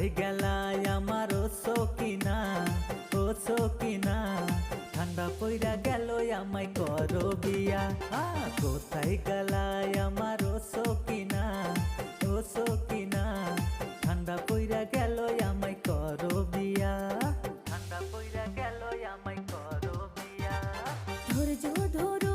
কোথায় গেলাই আমার ও সকিনা, ও সকিনা, ঠান্ডা পইরা গেল আমায় করো বিয়া। কোথায় গেলাই আমার ও সকিনা, ও সকিনা, ঠান্ডা পইরা গেল আমায় করো বিয়া। ঠান্ডা পইরা গেল আমায় করো বিয়া। ধৈর্য ধরো